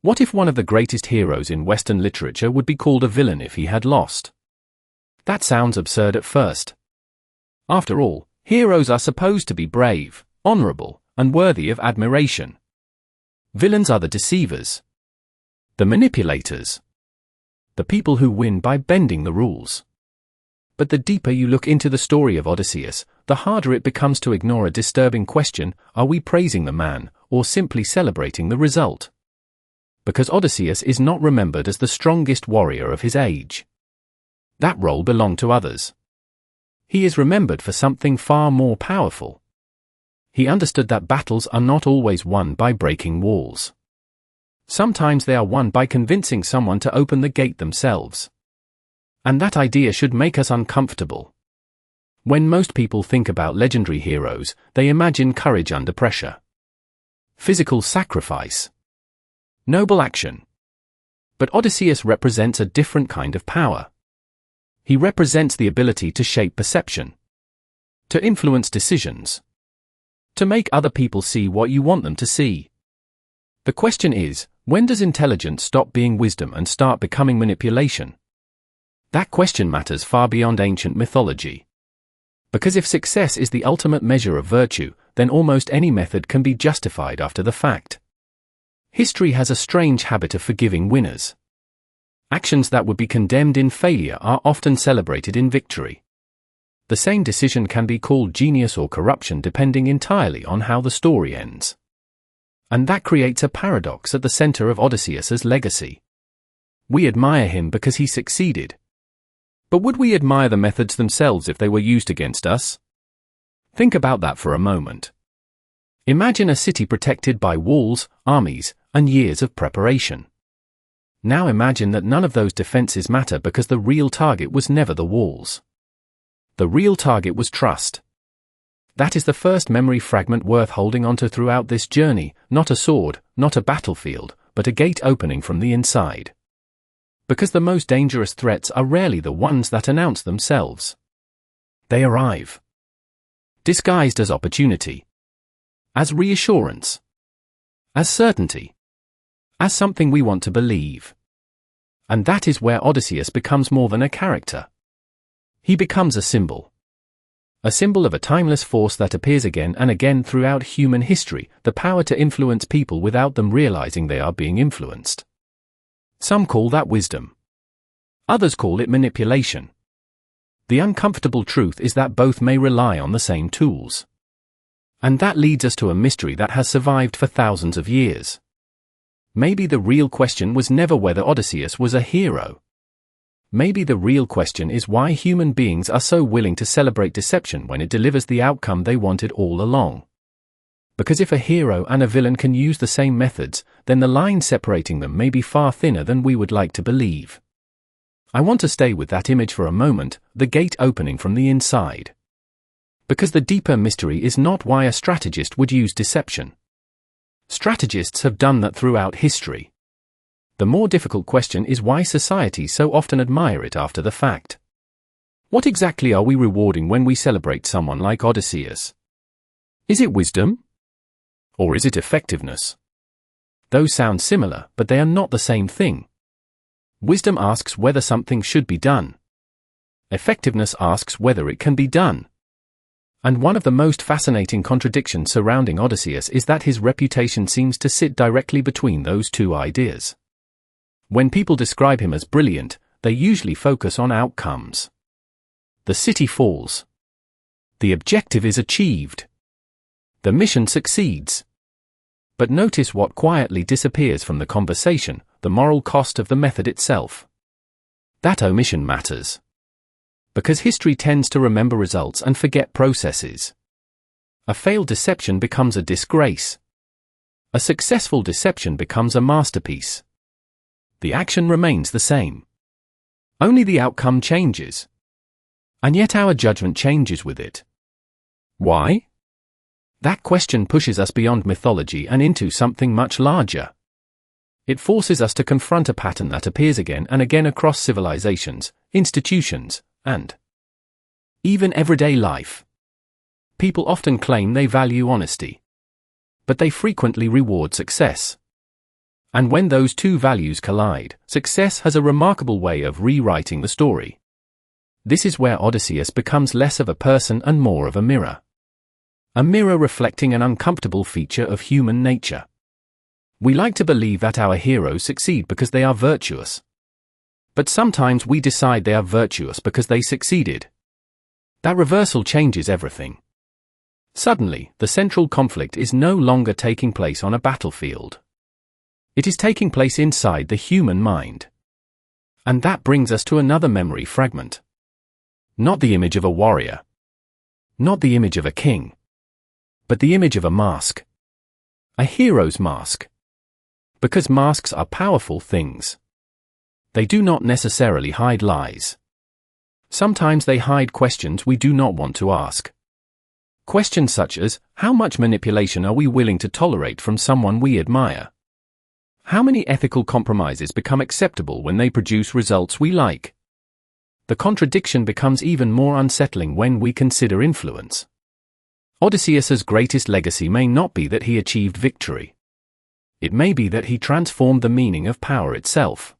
What if one of the greatest heroes in Western literature would be called a villain if he had lost? That sounds absurd at first. After all, heroes are supposed to be brave, honorable, and worthy of admiration. Villains are the deceivers, the manipulators, the people who win by bending the rules. But the deeper you look into the story of Odysseus, the harder it becomes to ignore a disturbing question: are we praising the man, or simply celebrating the result? Because Odysseus is not remembered as the strongest warrior of his age. That role belonged to others. He is remembered for something far more powerful. He understood that battles are not always won by breaking walls. Sometimes they are won by convincing someone to open the gate themselves. And that idea should make us uncomfortable. When most people think about legendary heroes, they imagine courage under pressure, physical sacrifice, noble action. But Odysseus represents a different kind of power. He represents the ability to shape perception, to influence decisions, to make other people see what you want them to see. The question is, when does intelligence stop being wisdom and start becoming manipulation? That question matters far beyond ancient mythology. Because if success is the ultimate measure of virtue, then almost any method can be justified after the fact. History has a strange habit of forgiving winners. Actions that would be condemned in failure are often celebrated in victory. The same decision can be called genius or corruption depending entirely on how the story ends. And that creates a paradox at the center of Odysseus's legacy. We admire him because he succeeded. But would we admire the methods themselves if they were used against us? Think about that for a moment. Imagine a city protected by walls, armies, and years of preparation. Now imagine that none of those defenses matter because the real target was never the walls. The real target was trust. That is the first memory fragment worth holding onto throughout this journey, not a sword, not a battlefield, but a gate opening from the inside. Because the most dangerous threats are rarely the ones that announce themselves. They arrive, disguised as opportunity, as reassurance, as certainty, as something we want to believe. And that is where Odysseus becomes more than a character. He becomes a symbol. A symbol of a timeless force that appears again and again throughout human history, the power to influence people without them realizing they are being influenced. Some call that wisdom. Others call it manipulation. The uncomfortable truth is that both may rely on the same tools. And that leads us to a mystery that has survived for thousands of years. Maybe the real question was never whether Odysseus was a hero. Maybe the real question is why human beings are so willing to celebrate deception when it delivers the outcome they wanted all along. Because if a hero and a villain can use the same methods, then the line separating them may be far thinner than we would like to believe. I want to stay with that image for a moment, the gate opening from the inside. Because the deeper mystery is not why a strategist would use deception. Strategists have done that throughout history. The more difficult question is why society so often admire it after the fact. What exactly are we rewarding when we celebrate someone like Odysseus? Is it wisdom? Or is it effectiveness? Those sound similar, but they are not the same thing. Wisdom asks whether something should be done. Effectiveness asks whether it can be done. And one of the most fascinating contradictions surrounding Odysseus is that his reputation seems to sit directly between those two ideas. When people describe him as brilliant, they usually focus on outcomes. The city falls. The objective is achieved. The mission succeeds. But notice what quietly disappears from the conversation, the moral cost of the method itself. That omission matters. Because history tends to remember results and forget processes. A failed deception becomes a disgrace. A successful deception becomes a masterpiece. The action remains the same. Only the outcome changes. And yet our judgment changes with it. Why? That question pushes us beyond mythology and into something much larger. It forces us to confront a pattern that appears again and again across civilizations, institutions, and even everyday life. People often claim they value honesty. But they frequently reward success. And when those two values collide, success has a remarkable way of rewriting the story. This is where Odysseus becomes less of a person and more of a mirror. A mirror reflecting an uncomfortable feature of human nature. We like to believe that our heroes succeed because they are virtuous. But sometimes we decide they are virtuous because they succeeded. That reversal changes everything. Suddenly, the central conflict is no longer taking place on a battlefield. It is taking place inside the human mind. And that brings us to another memory fragment. Not the image of a warrior. Not the image of a king. But the image of a mask. A hero's mask. Because masks are powerful things. They do not necessarily hide lies. Sometimes they hide questions we do not want to ask. Questions such as, how much manipulation are we willing to tolerate from someone we admire? How many ethical compromises become acceptable when they produce results we like? The contradiction becomes even more unsettling when we consider influence. Odysseus's greatest legacy may not be that he achieved victory. It may be that he transformed the meaning of power itself.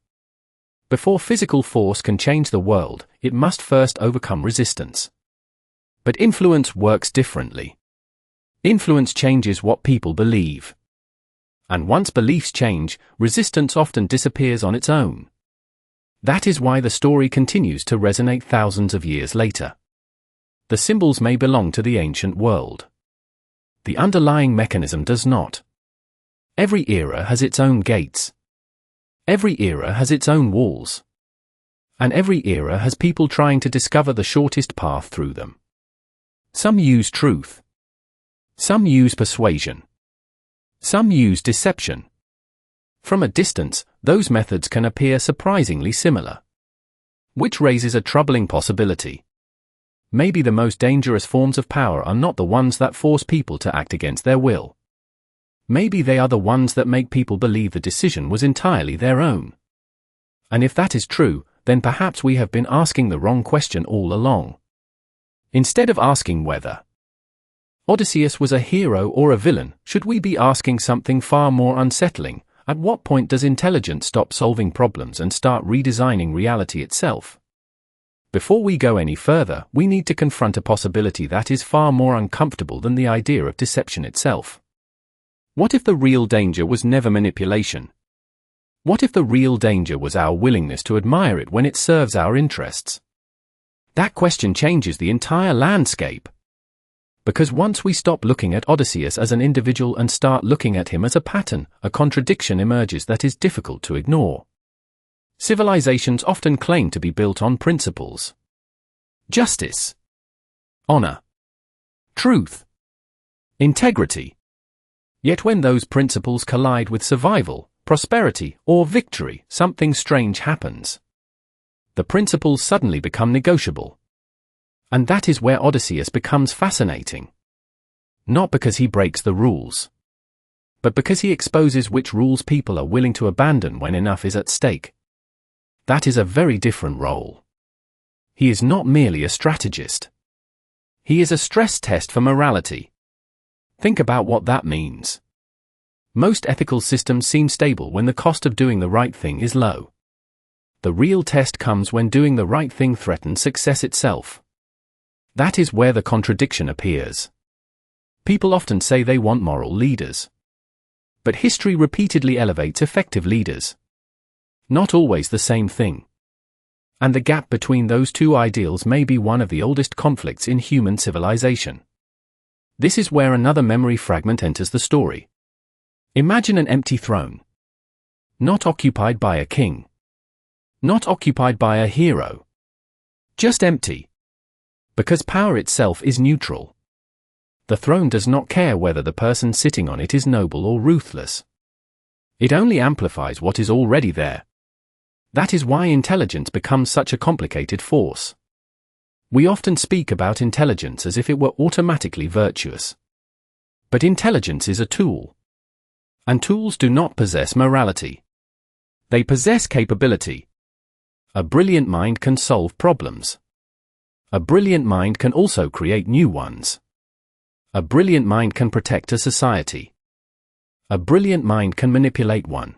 Before physical force can change the world, it must first overcome resistance. But influence works differently. Influence changes what people believe. And once beliefs change, resistance often disappears on its own. That is why the story continues to resonate thousands of years later. The symbols may belong to the ancient world. The underlying mechanism does not. Every era has its own gates. Every era has its own walls. And every era has people trying to discover the shortest path through them. Some use truth. Some use persuasion. Some use deception. From a distance, those methods can appear surprisingly similar. Which raises a troubling possibility. Maybe the most dangerous forms of power are not the ones that force people to act against their will. Maybe they are the ones that make people believe the decision was entirely their own. And if that is true, then perhaps we have been asking the wrong question all along. Instead of asking whether Odysseus was a hero or a villain, should we be asking something far more unsettling? At what point does intelligence stop solving problems and start redesigning reality itself? Before we go any further, we need to confront a possibility that is far more uncomfortable than the idea of deception itself. What if the real danger was never manipulation? What if the real danger was our willingness to admire it when it serves our interests? That question changes the entire landscape. Because once we stop looking at Odysseus as an individual and start looking at him as a pattern, a contradiction emerges that is difficult to ignore. Civilizations often claim to be built on principles. Justice. Honor. Truth. Integrity. Yet when those principles collide with survival, prosperity, or victory, something strange happens. The principles suddenly become negotiable. And that is where Odysseus becomes fascinating. Not because he breaks the rules, but because he exposes which rules people are willing to abandon when enough is at stake. That is a very different role. He is not merely a strategist. He is a stress test for morality. Think about what that means. Most ethical systems seem stable when the cost of doing the right thing is low. The real test comes when doing the right thing threatens success itself. That is where the contradiction appears. People often say they want moral leaders. But history repeatedly elevates effective leaders. Not always the same thing. And the gap between those two ideals may be one of the oldest conflicts in human civilization. This is where another memory fragment enters the story. Imagine an empty throne. Not occupied by a king. Not occupied by a hero. Just empty. Because power itself is neutral. The throne does not care whether the person sitting on it is noble or ruthless. It only amplifies what is already there. That is why intelligence becomes such a complicated force. We often speak about intelligence as if it were automatically virtuous. But intelligence is a tool. And tools do not possess morality. They possess capability. A brilliant mind can solve problems. A brilliant mind can also create new ones. A brilliant mind can protect a society. A brilliant mind can manipulate one.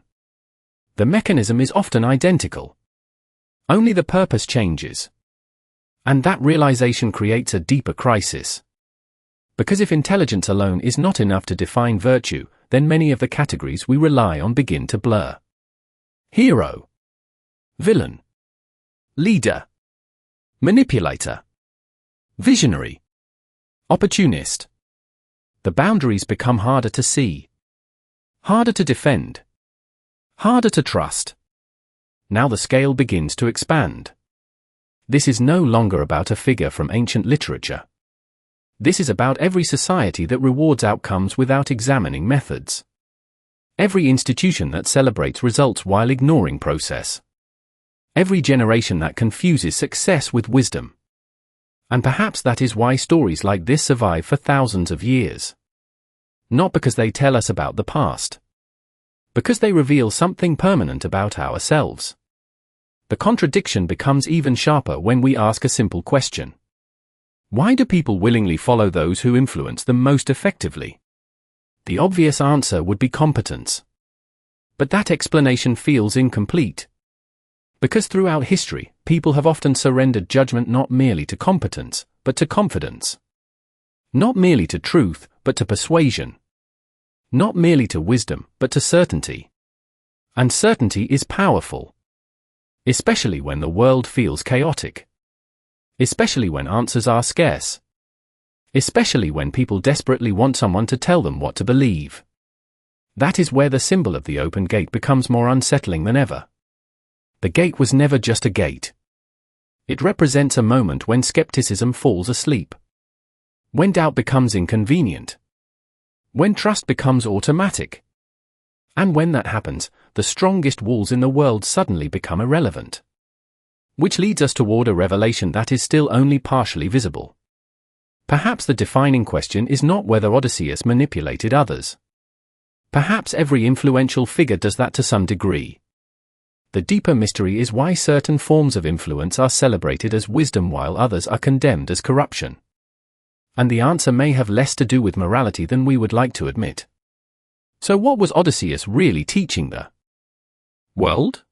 The mechanism is often identical. Only the purpose changes. And that realization creates a deeper crisis. Because if intelligence alone is not enough to define virtue, then many of the categories we rely on begin to blur. Hero, villain, leader, manipulator, visionary, opportunist. The boundaries become harder to see, harder to defend, harder to trust. Now the scale begins to expand. This is no longer about a figure from ancient literature. This is about every society that rewards outcomes without examining methods. Every institution that celebrates results while ignoring process. Every generation that confuses success with wisdom. And perhaps that is why stories like this survive for thousands of years. Not because they tell us about the past. Because they reveal something permanent about ourselves. The contradiction becomes even sharper when we ask a simple question. Why do people willingly follow those who influence them most effectively? The obvious answer would be competence. But that explanation feels incomplete. Because throughout history, people have often surrendered judgment not merely to competence, but to confidence. Not merely to truth, but to persuasion. Not merely to wisdom, but to certainty. And certainty is powerful. Especially when the world feels chaotic. Especially when answers are scarce. Especially when people desperately want someone to tell them what to believe. That is where the symbol of the open gate becomes more unsettling than ever. The gate was never just a gate. It represents a moment when skepticism falls asleep. When doubt becomes inconvenient. When trust becomes automatic. And when that happens, the strongest walls in the world suddenly become irrelevant. Which leads us toward a revelation that is still only partially visible. Perhaps the defining question is not whether Odysseus manipulated others. Perhaps every influential figure does that to some degree. The deeper mystery is why certain forms of influence are celebrated as wisdom while others are condemned as corruption. And the answer may have less to do with morality than we would like to admit. So what was Odysseus really teaching the world?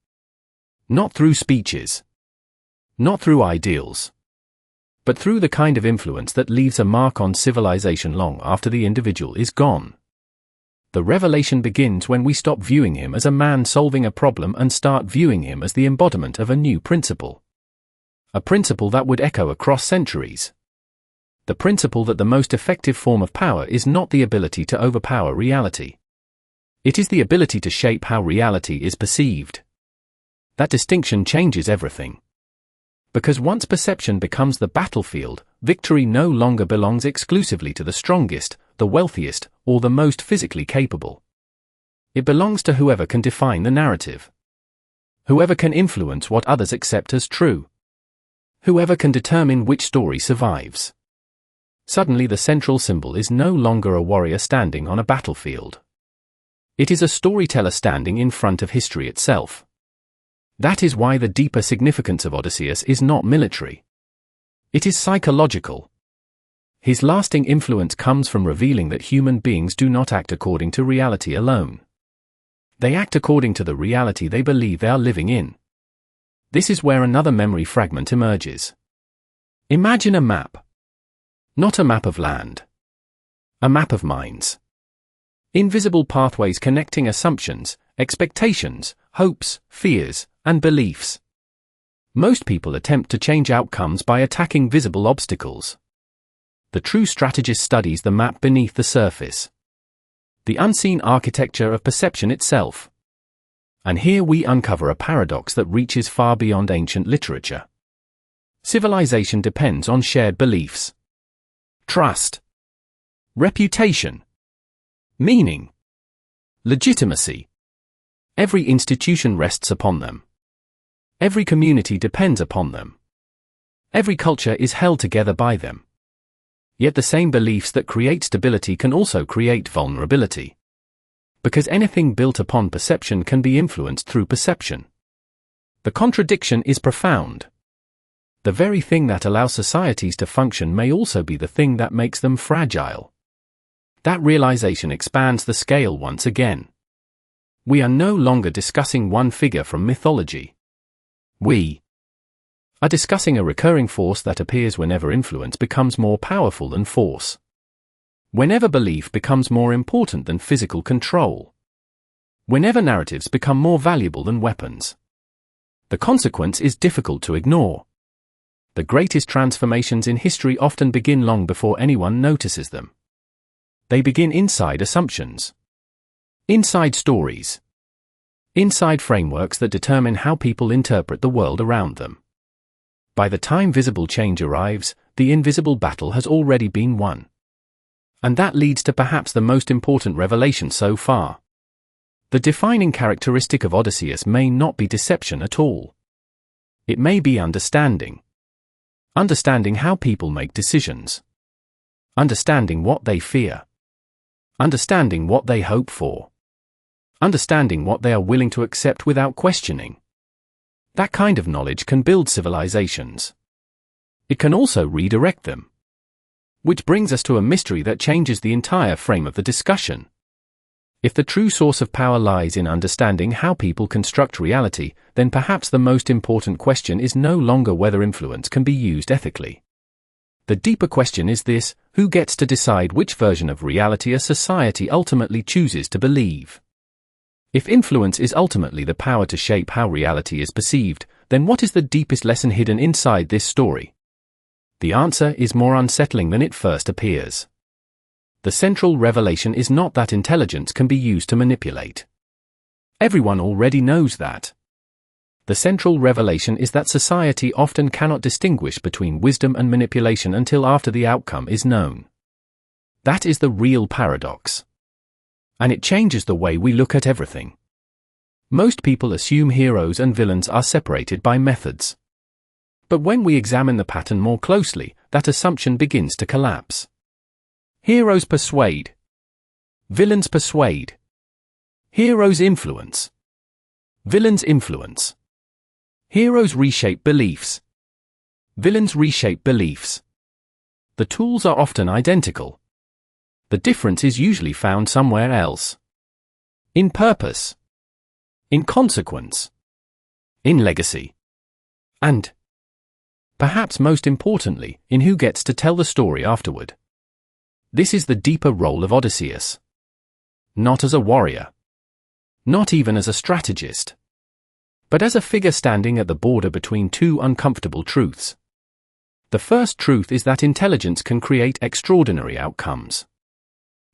Not through speeches. Not through ideals. But through the kind of influence that leaves a mark on civilization long after the individual is gone. The revelation begins when we stop viewing him as a man solving a problem and start viewing him as the embodiment of a new principle. A principle that would echo across centuries. The principle that the most effective form of power is not the ability to overpower reality. It is the ability to shape how reality is perceived. That distinction changes everything. Because once perception becomes the battlefield, victory no longer belongs exclusively to the strongest, the wealthiest, or the most physically capable. It belongs to whoever can define the narrative. Whoever can influence what others accept as true. Whoever can determine which story survives. Suddenly the central symbol is no longer a warrior standing on a battlefield. It is a storyteller standing in front of history itself. That is why the deeper significance of Odysseus is not military. It is psychological. His lasting influence comes from revealing that human beings do not act according to reality alone. They act according to the reality they believe they are living in. This is where another memory fragment emerges. Imagine a map. Not a map of land. A map of minds. Invisible pathways connecting assumptions, expectations, hopes, fears, and beliefs. Most people attempt to change outcomes by attacking visible obstacles. The true strategist studies the map beneath the surface. The unseen architecture of perception itself. And here we uncover a paradox that reaches far beyond ancient literature. Civilization depends on shared beliefs. Trust. Reputation. Meaning. Legitimacy. Every institution rests upon them. Every community depends upon them. Every culture is held together by them. Yet the same beliefs that create stability can also create vulnerability. Because anything built upon perception can be influenced through perception. The contradiction is profound. The very thing that allows societies to function may also be the thing that makes them fragile. That realization expands the scale once again. We are no longer discussing one figure from mythology. We are discussing a recurring force that appears whenever influence becomes more powerful than force. Whenever belief becomes more important than physical control. Whenever narratives become more valuable than weapons. The consequence is difficult to ignore. The greatest transformations in history often begin long before anyone notices them. They begin inside assumptions. Inside stories. Inside frameworks that determine how people interpret the world around them. By the time visible change arrives, the invisible battle has already been won. And that leads to perhaps the most important revelation so far. The defining characteristic of Odysseus may not be deception at all. It may be understanding. Understanding how people make decisions. Understanding what they fear. Understanding what they hope for. Understanding what they are willing to accept without questioning. That kind of knowledge can build civilizations. It can also redirect them. Which brings us to a mystery that changes the entire frame of the discussion. If the true source of power lies in understanding how people construct reality, then perhaps the most important question is no longer whether influence can be used ethically. The deeper question is this: who gets to decide which version of reality a society ultimately chooses to believe? If influence is ultimately the power to shape how reality is perceived, then what is the deepest lesson hidden inside this story? The answer is more unsettling than it first appears. The central revelation is not that intelligence can be used to manipulate. Everyone already knows that. The central revelation is that society often cannot distinguish between wisdom and manipulation until after the outcome is known. That is the real paradox. And it changes the way we look at everything. Most people assume heroes and villains are separated by methods. But when we examine the pattern more closely, that assumption begins to collapse. Heroes persuade. Villains persuade. Heroes influence. Villains influence. Heroes reshape beliefs. Villains reshape beliefs. The tools are often identical. The difference is usually found somewhere else. In purpose. In consequence. In legacy. And, perhaps most importantly, in who gets to tell the story afterward. This is the deeper role of Odysseus. Not as a warrior. Not even as a strategist. But as a figure standing at the border between two uncomfortable truths. The first truth is that intelligence can create extraordinary outcomes.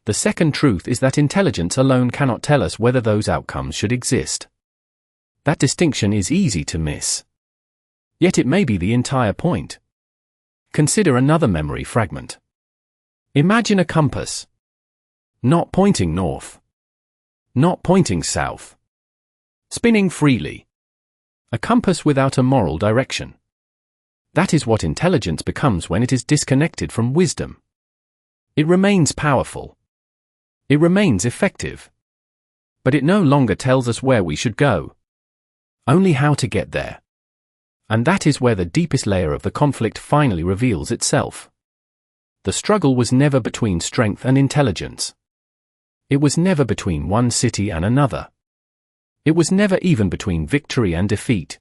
The second truth is that intelligence alone cannot tell us whether those outcomes should exist. That distinction is easy to miss. Yet it may be the entire point. Consider another memory fragment. Imagine a compass. Not pointing north. Not pointing south. Spinning freely. A compass without a moral direction. That is what intelligence becomes when it is disconnected from wisdom. It remains powerful. It remains effective. But it no longer tells us where we should go. Only how to get there. And that is where the deepest layer of the conflict finally reveals itself. The struggle was never between strength and intelligence. It was never between one city and another. It was never even between victory and defeat.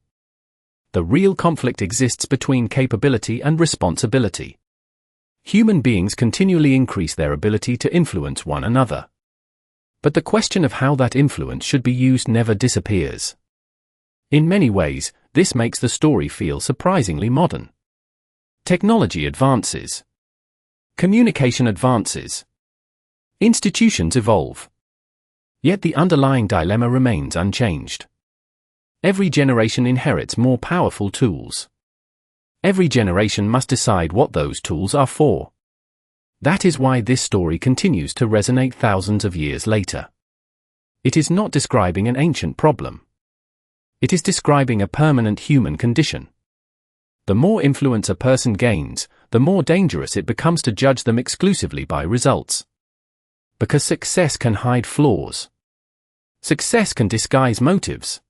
The real conflict exists between capability and responsibility. Human beings continually increase their ability to influence one another. But the question of how that influence should be used never disappears. In many ways, this makes the story feel surprisingly modern. Technology advances. Communication advances. Institutions evolve. Yet the underlying dilemma remains unchanged. Every generation inherits more powerful tools. Every generation must decide what those tools are for. That is why this story continues to resonate thousands of years later. It is not describing an ancient problem. It is describing a permanent human condition. The more influence a person gains, the more dangerous it becomes to judge them exclusively by results. Because success can hide flaws. Success can disguise motives.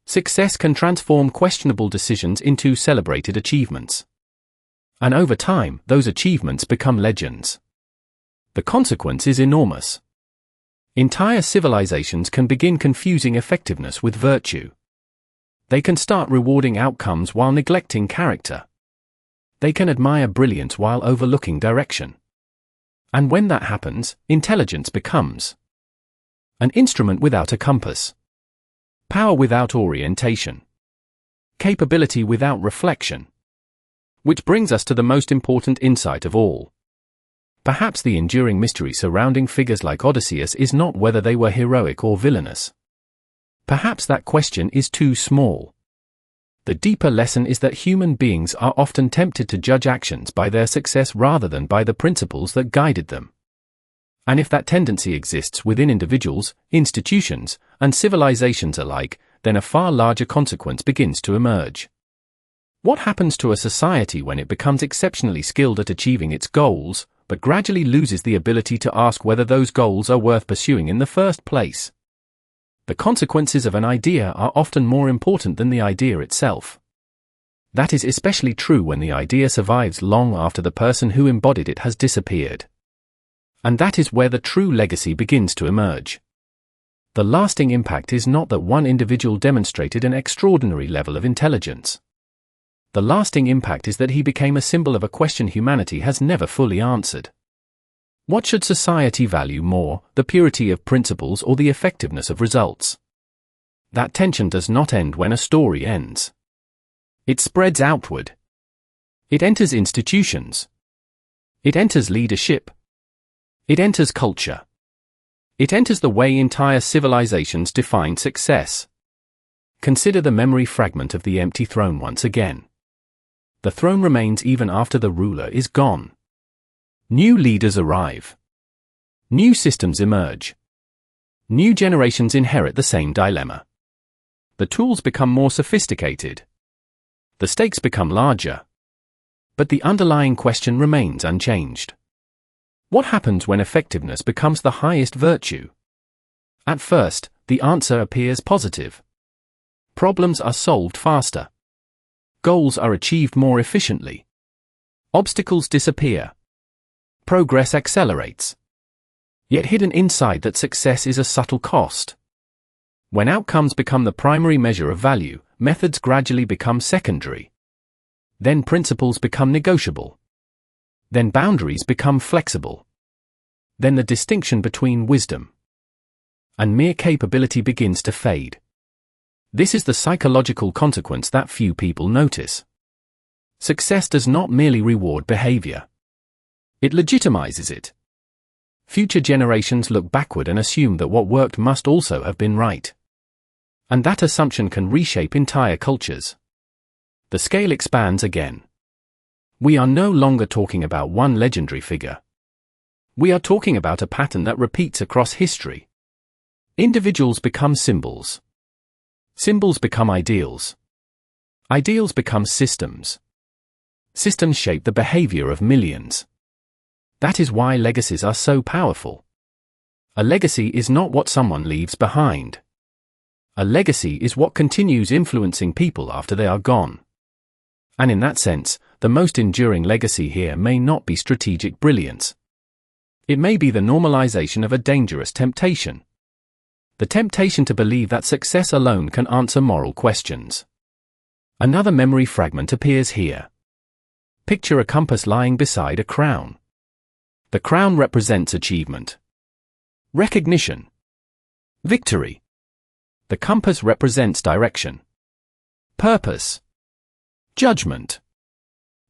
Success can transform questionable decisions into celebrated achievements. And over time, those achievements become legends. The consequence is enormous. Entire civilizations can begin confusing effectiveness with virtue. They can start rewarding outcomes while neglecting character. They can admire brilliance while overlooking direction. And when that happens, intelligence becomes an instrument without a compass, power without orientation, capability without reflection. Which brings us to the most important insight of all. Perhaps the enduring mystery surrounding figures like Odysseus is not whether they were heroic or villainous. Perhaps that question is too small. The deeper lesson is that human beings are often tempted to judge actions by their success rather than by the principles that guided them. And if that tendency exists within individuals, institutions, and civilizations alike, then a far larger consequence begins to emerge. What happens to a society when it becomes exceptionally skilled at achieving its goals, but gradually loses the ability to ask whether those goals are worth pursuing in the first place? The consequences of an idea are often more important than the idea itself. That is especially true when the idea survives long after the person who embodied it has disappeared. And that is where the true legacy begins to emerge. The lasting impact is not that one individual demonstrated an extraordinary level of intelligence. The lasting impact is that he became a symbol of a question humanity has never fully answered. What should society value more, the purity of principles or the effectiveness of results? That tension does not end when a story ends. It spreads outward. It enters institutions. It enters leadership. It enters culture. It enters the way entire civilizations define success. Consider the memory fragment of the empty throne once again. The throne remains even after the ruler is gone. New leaders arrive. New systems emerge. New generations inherit the same dilemma. The tools become more sophisticated. The stakes become larger. But the underlying question remains unchanged. What happens when effectiveness becomes the highest virtue? At first, the answer appears positive. Problems are solved faster. Goals are achieved more efficiently. Obstacles disappear. Progress accelerates. Yet hidden inside that success is a subtle cost. When outcomes become the primary measure of value, methods gradually become secondary. Then principles become negotiable. Then boundaries become flexible. Then the distinction between wisdom and mere capability begins to fade. This is the psychological consequence that few people notice. Success does not merely reward behavior. It legitimizes it. Future generations look backward and assume that what worked must also have been right. And that assumption can reshape entire cultures. The scale expands again. We are no longer talking about one legendary figure. We are talking about a pattern that repeats across history. Individuals become symbols. Symbols become ideals. Ideals become systems. Systems shape the behavior of millions. That is why legacies are so powerful. A legacy is not what someone leaves behind. A legacy is what continues influencing people after they are gone. And in that sense, the most enduring legacy here may not be strategic brilliance. It may be the normalization of a dangerous temptation. The temptation to believe that success alone can answer moral questions. Another memory fragment appears here. Picture a compass lying beside a crown. The crown represents achievement, recognition, victory. The compass represents direction, purpose, judgment.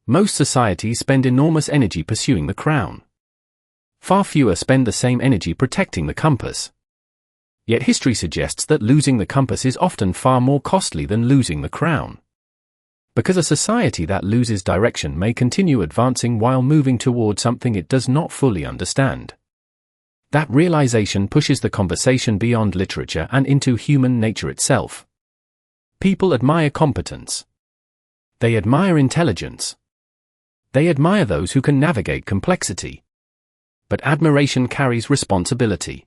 Most societies spend enormous energy pursuing the crown. Far fewer spend the same energy protecting the compass. Yet history suggests that losing the compass is often far more costly than losing the crown. Because a society that loses direction may continue advancing while moving toward something it does not fully understand. That realization pushes the conversation beyond literature and into human nature itself. People admire competence. They admire intelligence. They admire those who can navigate complexity. But admiration carries responsibility.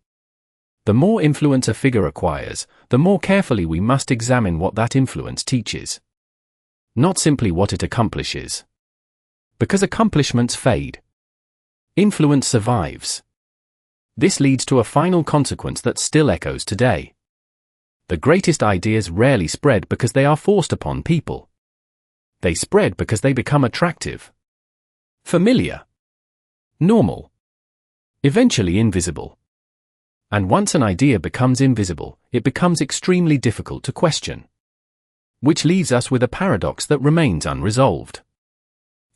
The more influence a figure acquires, the more carefully we must examine what that influence teaches. Not simply what it accomplishes. Because accomplishments fade. Influence survives. This leads to a final consequence that still echoes today. The greatest ideas rarely spread because they are forced upon people. They spread because they become attractive, familiar, normal, eventually invisible. And once an idea becomes invisible, it becomes extremely difficult to question. Which leaves us with a paradox that remains unresolved.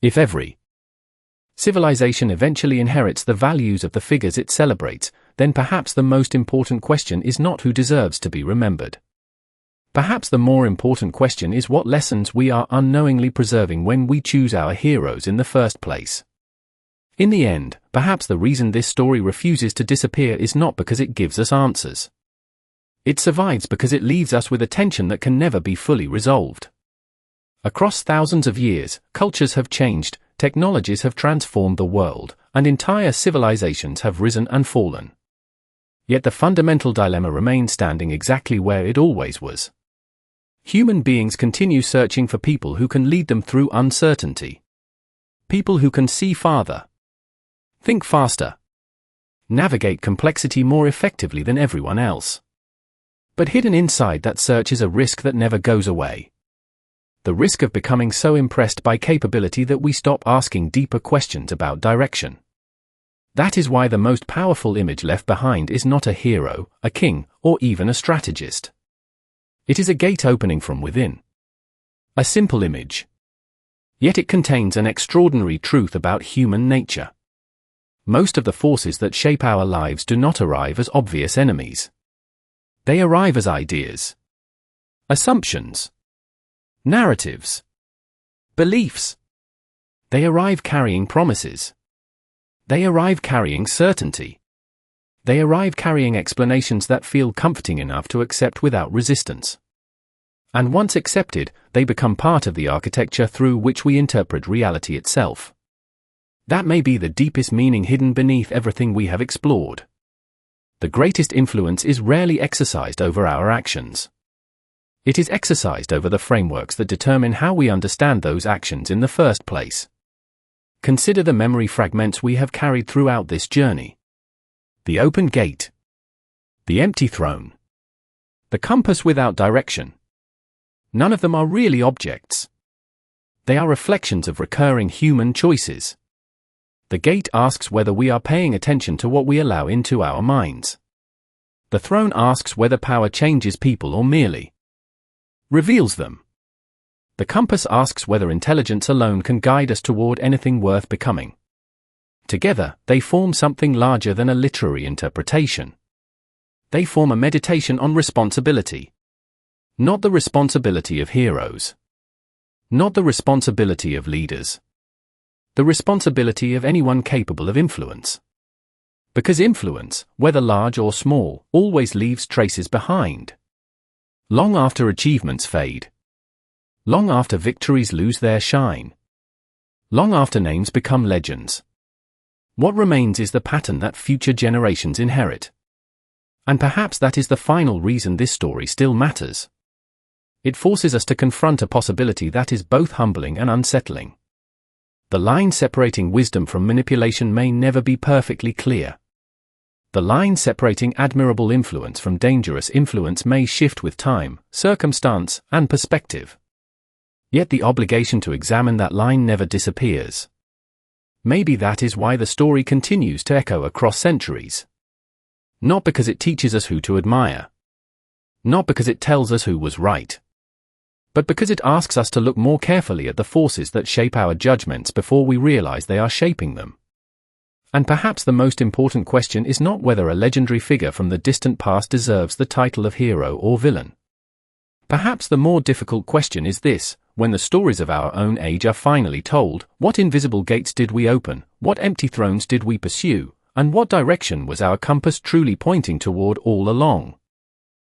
If every civilization eventually inherits the values of the figures it celebrates, then perhaps the most important question is not who deserves to be remembered. Perhaps the more important question is what lessons we are unknowingly preserving when we choose our heroes in the first place. In the end, perhaps the reason this story refuses to disappear is not because it gives us answers. It survives because it leaves us with a tension that can never be fully resolved. Across thousands of years, cultures have changed, technologies have transformed the world, and entire civilizations have risen and fallen. Yet the fundamental dilemma remains standing exactly where it always was. Human beings continue searching for people who can lead them through uncertainty. People who can see farther, think faster, navigate complexity more effectively than everyone else. But hidden inside that search is a risk that never goes away. The risk of becoming so impressed by capability that we stop asking deeper questions about direction. That is why the most powerful image left behind is not a hero, a king, or even a strategist. It is a gate opening from within. A simple image. Yet it contains an extraordinary truth about human nature. Most of the forces that shape our lives do not arrive as obvious enemies. They arrive as ideas, assumptions, narratives, beliefs. They arrive carrying promises. They arrive carrying certainty. They arrive carrying explanations that feel comforting enough to accept without resistance. And once accepted, they become part of the architecture through which we interpret reality itself. That may be the deepest meaning hidden beneath everything we have explored. The greatest influence is rarely exercised over our actions. It is exercised over the frameworks that determine how we understand those actions in the first place. Consider the memory fragments we have carried throughout this journey. The open gate. The empty throne. The compass without direction. None of them are really objects. They are reflections of recurring human choices. The gate asks whether we are paying attention to what we allow into our minds. The throne asks whether power changes people or merely reveals them. The compass asks whether intelligence alone can guide us toward anything worth becoming. Together, they form something larger than a literary interpretation. They form a meditation on responsibility. Not the responsibility of heroes. Not the responsibility of leaders. The responsibility of anyone capable of influence. Because influence, whether large or small, always leaves traces behind. Long after achievements fade. Long after victories lose their shine. Long after names become legends. What remains is the pattern that future generations inherit. And perhaps that is the final reason this story still matters. It forces us to confront a possibility that is both humbling and unsettling. The line separating wisdom from manipulation may never be perfectly clear. The line separating admirable influence from dangerous influence may shift with time, circumstance, and perspective. Yet the obligation to examine that line never disappears. Maybe that is why the story continues to echo across centuries. Not because it teaches us who to admire. Not because it tells us who was right. But because it asks us to look more carefully at the forces that shape our judgments before we realize they are shaping them. And perhaps the most important question is not whether a legendary figure from the distant past deserves the title of hero or villain. Perhaps the more difficult question is this: when the stories of our own age are finally told, what invisible gates did we open, what empty thrones did we pursue, and what direction was our compass truly pointing toward all along?